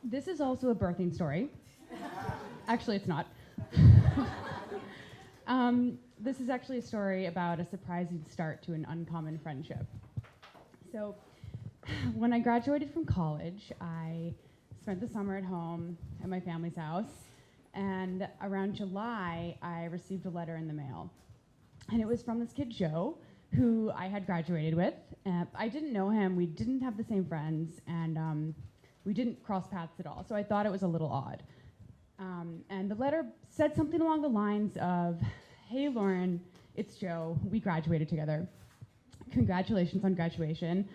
This is also a birthing story. Actually, it's not. This is actually a story about a surprising start to an uncommon friendship. So, when I graduated from college, I spent the summer at home at my family's house, and around July, I received a letter in the mail. And it was from this kid, Joe, who I had graduated with. I didn't know him, we didn't have the same friends, and we didn't cross paths at all, so I thought it was a little odd. And the letter said something along the lines of, "Hey Lauren, it's Joe, we graduated together. Congratulations on graduation.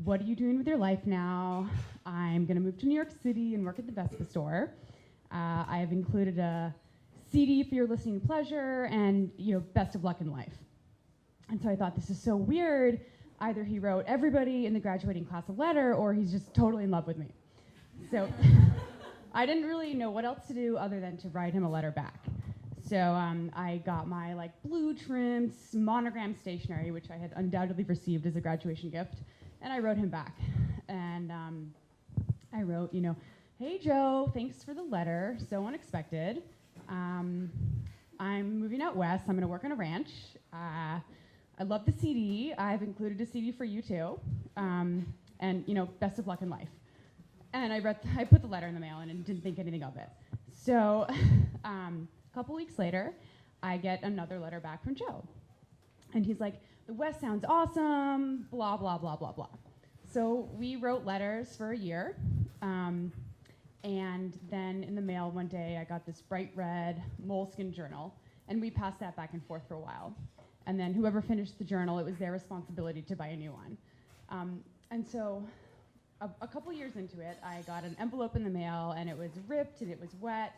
What are you doing with your life now? I'm gonna move to New York City and work at the Vespa store. I have included a CD for your listening pleasure, and best of luck in life." And so I thought, this is so weird. Either he wrote everybody in the graduating class a letter, or he's just totally in love with me. So I didn't really know what else to do other than to write him a letter back. So I got my blue trimmed monogram stationery, which I had undoubtedly received as a graduation gift, and I wrote him back. And I wrote, "Hey Joe, thanks for the letter, so unexpected. I'm moving out west, I'm gonna work on a ranch. I love the CD, I've included a CD for you too, and best of luck in life." And I put the letter in the mail and didn't think anything of it. So a couple weeks later, I get another letter back from Joe. And he's like, "The West sounds awesome, blah, blah, blah, blah, blah." So we wrote letters for a year. And then in the mail one day, I got this bright red moleskin journal, and we passed that back and forth for a while. And then whoever finished the journal, it was their responsibility to buy a new one. And so a couple years into it, I got an envelope in the mail, and it was ripped, and it was wet,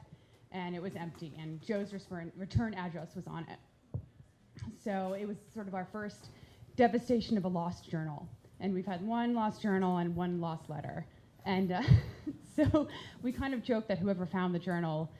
and it was empty, and Joe's return address was on it. So it was sort of our first devastation of a lost journal. And we've had one lost journal and one lost letter. And so we kind of joked that whoever found the journal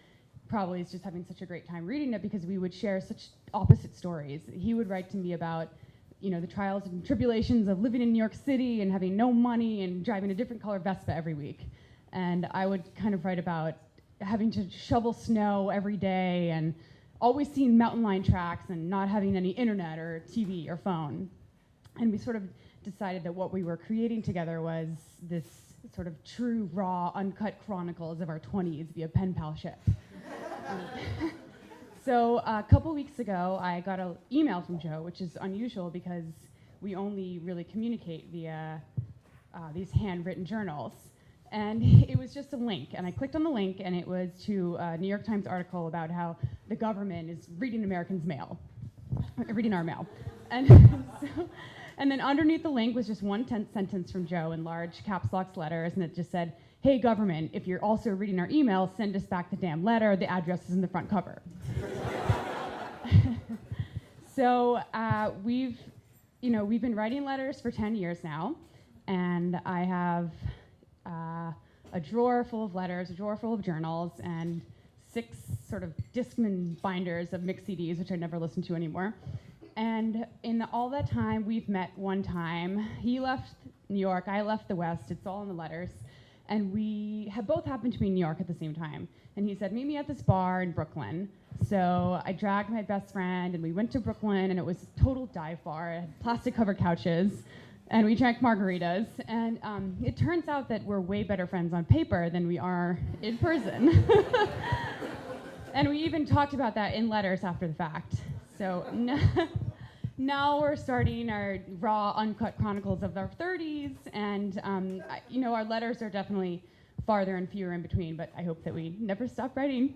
probably is just having such a great time reading it, because we would share such opposite stories. He would write to me about the trials and tribulations of living in New York City and having no money and driving a different color Vespa every week. And I would kind of write about having to shovel snow every day and always seeing mountain lion tracks and not having any internet or TV or phone. And we sort of decided that what we were creating together was this sort of true, raw, uncut chronicles of our 20s via pen pal ship. So a couple weeks ago, I got an email from Joe, which is unusual because we only really communicate via these handwritten journals. And it was just a link, and I clicked on the link, and it was to a New York Times article about how the government is reading Americans' mail, reading our mail. And then underneath the link was just one sentence from Joe in large caps lock letters, and it just said, "Hey government, if you're also reading our email, send us back the damn letter. The address is in the front cover." So we've been writing letters for 10 years now, and I have a drawer full of letters, a drawer full of journals, and 6 sort of Discman binders of mixed CDs, which I never listen to anymore. And in all that time, we've met one time. He left New York, I left the West, it's all in the letters. And we have both happened to be in New York at the same time. And he said, "Meet me at this bar in Brooklyn." So I dragged my best friend, and we went to Brooklyn, and it was total dive bar. It had plastic-covered couches, and we drank margaritas. And it turns out that we're way better friends on paper than we are in person. And we even talked about that in letters after the fact. So now we're starting our raw, uncut chronicles of our 30s, and our letters are definitely farther and fewer in between, but I hope that we never stop writing.